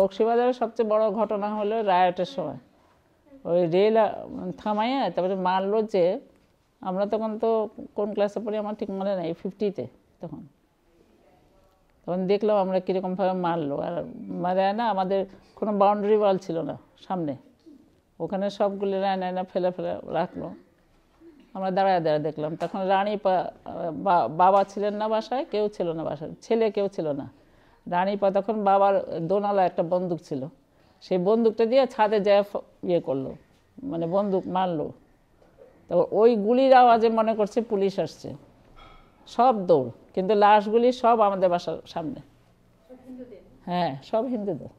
বকশীবাজারের সবচেয়ে বড় ঘটনা হলো রায়টের সময় ওই রেল থামাইয়া তারপরে মারলো যে, আমরা তখন তো কোন ক্লাসে পড়ি আমার ঠিক মনে নেই, 50-তে তখন দেখলাম আমরা কীরকমভাবে মারলো। আর মারে না, আমাদের কোনো বাউন্ডারি ওয়াল ছিল না সামনে, ওখানে সবগুলি রায়না ফেলে ফেলে রাখলো। আমরা দাঁড়ায় দেখলাম। তখন রানীপা বাবা ছিলেন না বাসায়, কেউ ছিল না বাসায়, ছেলে কেউ ছিল না। রানীপা তখন বাবার দোনালা একটা বন্দুক ছিল, সেই বন্দুকটা দিয়ে ছাদে যায় ইয়ে করলো, মানে বন্দুক মারলো। তো ওই গুলির আওয়াজে মনে করছে পুলিশ আসছে, সব দৌড়, কিন্তু লাশগুলি সব আমাদের বাসার সামনে। হ্যাঁ, সব হিন্দুদের।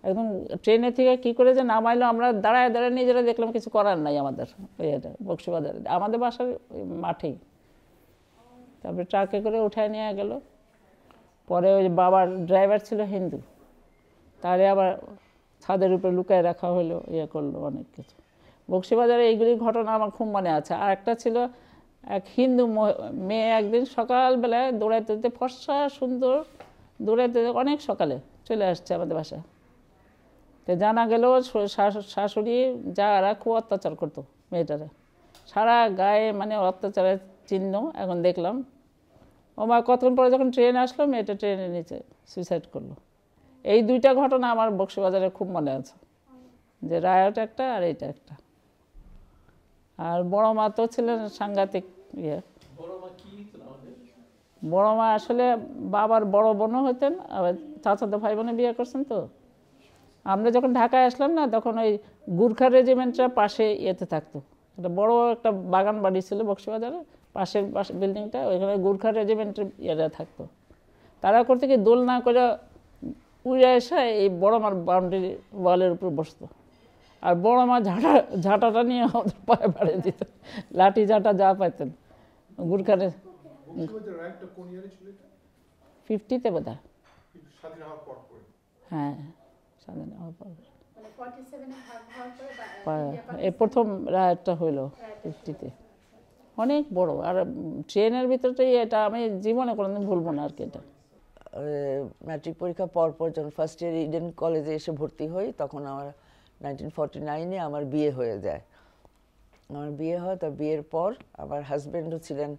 একদম ট্রেনে থেকে কী করে যে নামাইলো, আমরা দাঁড়ায় নিজেরা দেখলাম, কিছু করার নাই আমাদের। ওইটা বকশীবাজারে আমাদের বাসার মাঠেই। তারপরে ট্রাকে করে উঠায় নিয়ে গেল। পরে ওই বাবার ড্রাইভার ছিল হিন্দু, তারে আবার ছাদের উপরে লুকায় রাখা হলো, ইয়ে করলো অনেক কিছু। বকশীবাজারে এইগুলি ঘটনা আমার খুব মনে আছে। আর একটা ছিল, এক হিন্দু মেয়ে একদিন সকালবেলায় দৌড়াইতে ফর্সা সুন্দর দৌড়াইতে অনেক সকালে চলে আসছে আমাদের বাসায়। তো জানা গেল শাশুড়ি যারা খুব অত্যাচার করতো মেয়েটারে, সারা গায়ে মানে অত্যাচারের চিহ্ন। এখন দেখলাম ও মা, কতক্ষণ পরে যখন ট্রেন আসলো, মেয়েটা ট্রেনের নিচে সুইসাইড করলো। এই দুইটা ঘটনা আমার বকশীবাজারে খুব মনে আছে, যে রায়ট একটা আর এইটা একটা। আর বড় মা তো ছিলেন সাংঘাতিক ইয়ে। বড় মা আসলে বাবার বড় বোনও হতেন, আবার চাচাতো ভাই বোনে বিয়ে করছেন। তো আমরা যখন ঢাকায় আসলাম না, তখন ওই গুর্খা রেজিমেন্টটা পাশে ইয়েতে থাকতো, একটা বড় একটা বাগান বাড়ি ছিল বকশীবাজারে, পাশের বিল্ডিংটা, ওইখানে গুর্খা রেজিমেন্টের ইয়েটা থাকতো। তারা করতে কি দোলনা করে উড়ে এসে এই বড় মার বাউন্ডারি ওয়ালের উপর বসতো, আর বড় মা ঝাঁটাটা নিয়ে ওদের পায়ে বাড়িয়ে দিত, লাঠি ঝাঁটা যা পাইতেন। গুর্খারে 50-তে বোধ হয়। হ্যাঁ, স্বাধীন হওয়ার পর এই প্রথম রায়টটা হইল 50-তে, অনেক বড়। আর ট্রেনের ভিতরটাই এটা আমি জীবনে কোনোদিন ভুলবো না আর কি। এটা ম্যাট্রিক পরীক্ষা পরপর যখন ফার্স্ট ইয়ার ইডেন কলেজে এসে ভর্তি হই, তখন আমার 1949-এ আমার বিয়ে হয়ে যায়। আমার বিয়ে হয়, তো বিয়ের পর আমার হাজব্যান্ডও ছিলেন,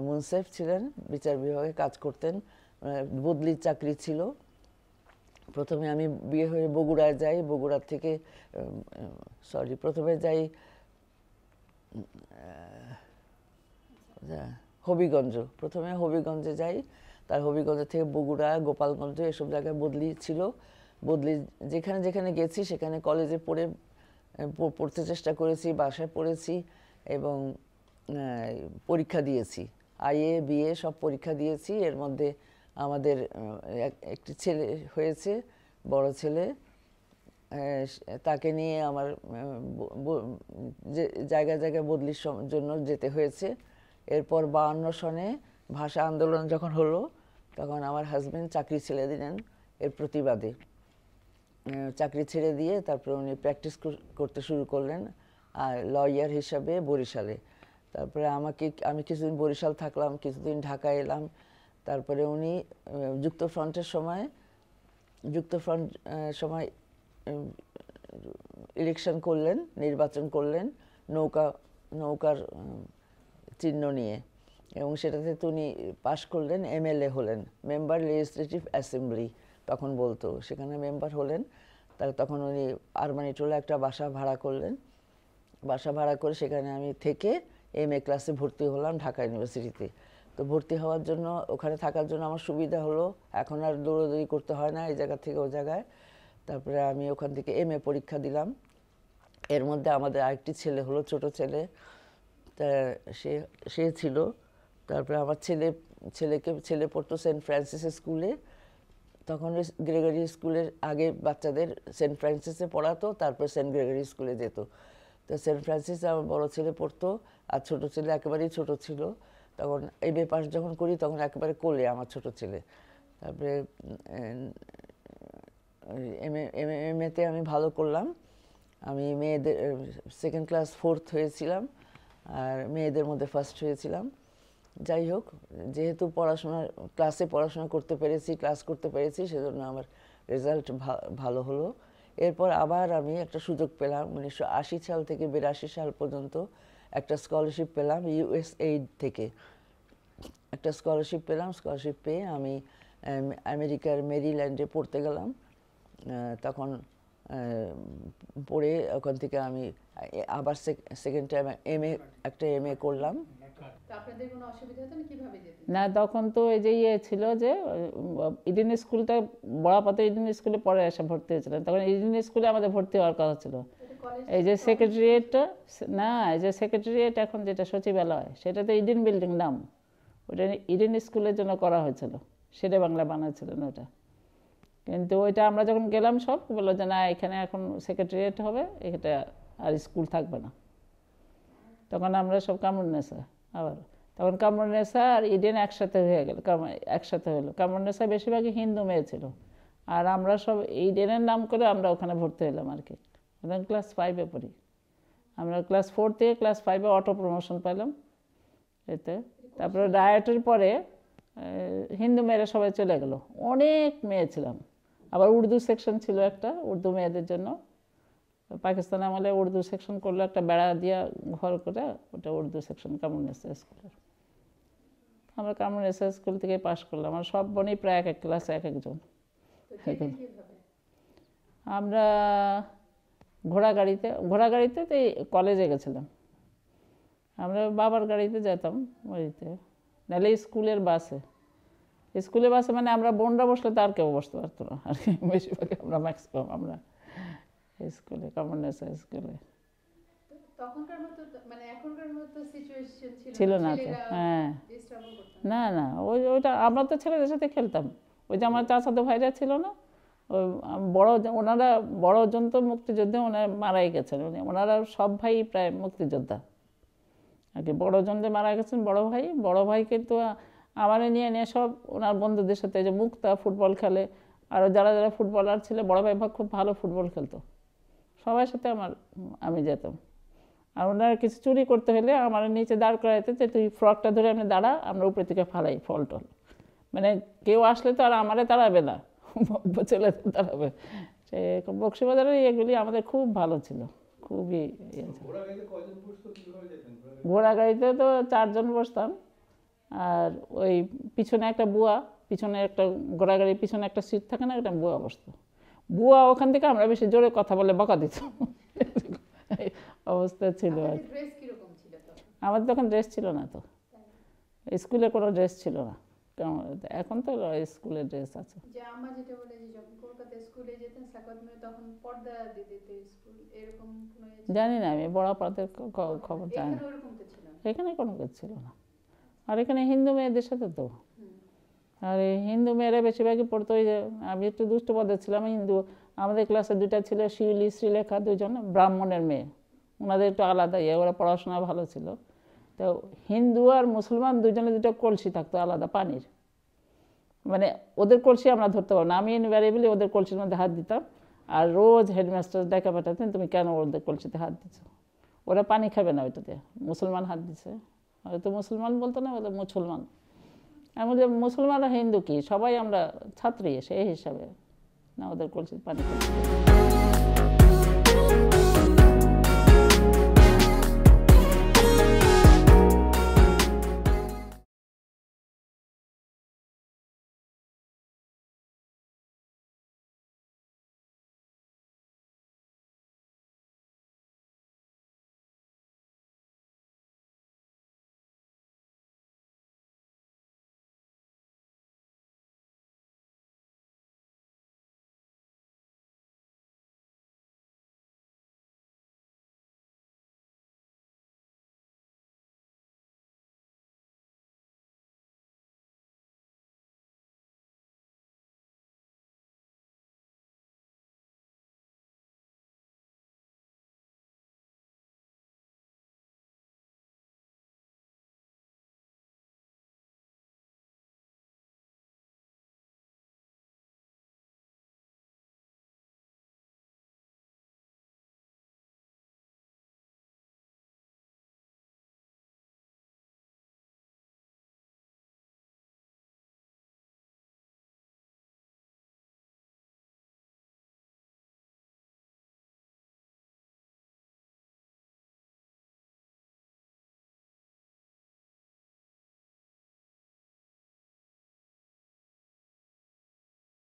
মুনসেফ ছিলেন, বিচার বিভাগে কাজ করতেন, বদলির চাকরি ছিল। প্রথমে আমি বিয়ে হয়ে বগুড়ায় যাই, বগুড়ার থেকে প্রথমে যাই হবিগঞ্জ, প্রথমে হবিগঞ্জে যাই, তার হবিগঞ্জ থেকে বগুড়া, গোপালগঞ্জ, এসব জায়গায় বদলি ছিল। বদলি যেখানে যেখানে গেছি সেখানে কলেজে পড়তে চেষ্টা করেছি, বাসায় পড়েছি এবং পরীক্ষা দিয়েছি, আইএ বিএ সব পরীক্ষা দিয়েছি। এর মধ্যে আমাদের একটি ছেলে হয়েছে, বড় ছেলে, তাকে নিয়ে আমার জায়গায় জায়গায় বদলির জন্য যেতে হয়েছে। এরপর 52 সনে ভাষা আন্দোলন যখন হলো, তখন আমার হাজব্যান্ড চাকরি ছেড়ে দিলেন এর প্রতিবাদে। চাকরি ছেড়ে দিয়ে তারপরে উনি প্র্যাকটিস করতে শুরু করলেন আর লয়ার হিসাবে বরিশালে। তারপরে আমি কিছুদিন বরিশাল থাকলাম, কিছুদিন ঢাকায় এলাম। তারপরে উনি যুক্তফ্রন্টের সময় ইলেকশন করলেন, নির্বাচন করলেন নৌকার চিহ্ন নিয়ে, এবং সেটাতে উনি পাশ করলেন, এমএলএ হলেন, মেম্বার লেজিসলেটিভ অ্যাসেম্বলি তখন বলতো, সেখানে মেম্বার হলেন। তখন উনি আরমানিটোলে একটা বাসা ভাড়া করলেন, বাসা ভাড়া করে সেখানে আমি থেকে এমএ ক্লাসে ভর্তি হলাম ঢাকা ইউনিভার্সিটিতে। তো ভর্তি হওয়ার জন্য, ওখানে থাকার জন্য আমার সুবিধা হলো, এখন আর দৌড়াদৌড়ি করতে হয় না এই জায়গা থেকে ও জায়গায়। তারপরে আমি ওখান থেকে এমএ পরীক্ষা দিলাম। এর মধ্যে আমাদের আরেকটি ছেলে হলো, ছোট ছেলে, তা সে ছিল। তারপরে আমার ছেলে পড়তো সেন্ট ফ্রান্সিস স্কুলে। তখন গ্রেগরি স্কুলের আগে বাচ্চাদের সেন্ট ফ্রান্সিসে পড়াতো, তারপর সেন্ট গ্রেগরি স্কুলে যেত। তো সেন্ট ফ্রান্সিসে আমার বড় ছেলে পড়তো, আর ছোট ছেলে একেবারেই ছোট ছিল। তখন এমএ পাস যখন করি, তখন একেবারে কোলে আমার ছোট ছেলে। তারপরে এমএতে আমি ভালো করলাম। আমি মেয়েদের সেকেন্ড ক্লাস 4th হয়েছিলাম, আর মেয়েদের মধ্যে ফার্স্ট হয়েছিলাম। যাই হোক, যেহেতু ক্লাস করতে পেরেছি, সেজন্য আমার রেজাল্ট ভালো হলো। এরপর আবার আমি একটা সুযোগ পেলাম 1980 সাল থেকে 82 সাল পর্যন্ত একটা স্কলারশিপ পেলাম USAID থেকে। একটা স্কলারশিপ পেলাম, স্কলারশিপ পেয়ে আমি আমেরিকার মেরিল্যান্ডে পড়তে গেলাম। তখন পড়ে ওখান থেকে আমি আবার সেকেন্ড টাইম একটা MA করলাম। না, তখন তো এই যে ছিল যে ইডেন স্কুলটা বড়াপাতে ইডেন স্কুলে পরে এসে ভর্তি হয়েছিলেন, তখন ইডেন স্কুলে আমাদের ভর্তি হওয়ার কথা ছিল। এই যে সেক্রেটারিয়েটটা, না এই যে সেক্রেটারিয়েট এখন যেটা সচিবালয়, সেটা তো ইডেন বিল্ডিং নাম, ওটা ইডেন স্কুলের জন্য করা হয়েছিল, সেটা বাংলা বানাচ্ছিলেন ওটা। কিন্তু ওইটা আমরা যখন গেলাম সব বললো যে না, এখানে এখন সেক্রেটারিয়েট হবে, এটা আর স্কুল থাকবে না। তখন আমরা সব কামরুন্নেসা আবার, তখন কামরুন্নেসা আর ইডেন একসাথে হয়ে গেল, একসাথে হলো। কামরুন্নেসা বেশিরভাগই হিন্দু মেয়ে ছিল, আর আমরা সব ইডেনের নাম করে আমরা ওখানে ভর্তি হলাম আর কি। ওখানে ক্লাস 5-এ পড়ি আমরা, ক্লাস 4 থেকে ক্লাস 5-এ অটো প্রমোশন পেলাম এতে। তারপরে রায়টের পরে হিন্দু মেয়েরা সবাই চলে গেল, অনেক মেয়ে ছিলাম। আবার উর্দু সেকশন ছিল একটা, উর্দু মেয়েদের জন্য। পাকিস্তান আমলে উর্দু সেকশন করলো, একটা বেড়া দিয়া ঘর করে, ওটা উর্দু সেকশন কামরুন্নেসা স্কুলের। আমরা কামরুন্নেসা স্কুল থেকে পাশ করলাম। আমার সব বোনই প্রায় এক ক্লাসে এক একজন। আমরা ঘোড়াগাড়িতে তো কলেজে গেছিলাম। আমরা বাবার গাড়িতে যেতাম ওইতে, নাহলে স্কুলের বাসে। স্কুলের বাসে মানে আমরা বোনরা বসলে তো আর কেউ বসতে পারতো না আর কি, বেশিরভাগ আমরা ম্যাক্সিমাম আমরা স্কুলে, কামরুন্নেসা স্কুলে। তখনকার মতো মানে এখনকার মতো সিচুয়েশন ছিল না তো। হ্যাঁ, না না, ওইটা আমরা তো ছেলেদের সাথে খেলতাম। ওই যে আমার চাচাতো ভাইরা ছিল না, ওই ওনারা বড়জন তো মুক্তিযুদ্ধে ওনারা মারাই গেছেন, ওনারা সব ভাই প্রায় মুক্তিযোদ্ধা আর কি। বড়জন যে মারা গেছেন বড় ভাই কিন্তু আমার নিয়ে সব ওনার বন্ধুদের সাথে, যে মুক্তা ফুটবল খেলে, আরও যারা যারা ফুটবলার ছিল, বড় ভাই খুব ভালো ফুটবল খেলতো, সবার সাথে আমি যেতাম। আর ওনারা কিছু চুরি করতে হলে আমার নিচে দাঁড় করাইতে, যে তুই ফ্রকটা ধরে আমি দাঁড়া, আমরা উপরে থেকে ফালাই ফল টল, মানে কেউ আসলে তো আর আমারে তাড়াবে না, ছেলে তাড়াবে। সে বক্সিবাজারের এগুলি আমাদের খুব ভালো ছিল, খুবই ইয়ে ছিল। ঘোড়া গাড়িতে তো 4 জন বসতাম, আর ওই পিছনে একটা বুয়া, পিছনে একটা ঘোড়া গাড়ির পিছনে একটা সিট থাকে না, একটা বুয়া বসতো। বুয়া ওখান থেকে আমরা বেশি জোরে কথা বলে বকা দিত, অবস্থা ছিল। আর আমাদের তখন ড্রেস ছিল না তো, স্কুলে কোনো ড্রেস ছিল না, এখন তো স্কুলের ড্রেস আছে। জানি না, আমি বড় পাড়াদের খবর জানি না, এখানে কোনো কিছু ছিল না। আর এখানে হিন্দু মেয়েদের সাথে তো, আর এই হিন্দু মেয়েরা বেশিরভাগই পড়তো। ওই যে আমি একটু দুষ্ট পদের ছিলাম, হিন্দু আমাদের ক্লাসে 2টা ছিল, শিউলি শ্রীলেখা, 2জন ব্রাহ্মণের মেয়ে, ওনাদের একটু আলাদা ওরা পড়াশোনা ভালো ছিল। তো হিন্দু আর মুসলমান 2জনের 2টা কলসি থাকতো আলাদা পানির, মানে ওদের কলসি আমরা ধরতে পারবো না। আমি ইনভ্যারিয়েবলি ওদের কলসির মধ্যে হাত দিতাম, আর রোজ হেডমাস্টার দেখা পাঠাতেন, তুমি কেন ওদের কলসিতে হাত দিচ্ছ, ওরা পানি খাবে না ওইটাতে, মুসলমান হাত দিচ্ছে। হয়তো মুসলমান বলতো না, বলতো মুসলমান। আমি বলি মুসলমান আর হিন্দু কি, সবাই আমরা ছাত্রী, সেই হিসাবে না ওদের কলসিতে পানি খাবে।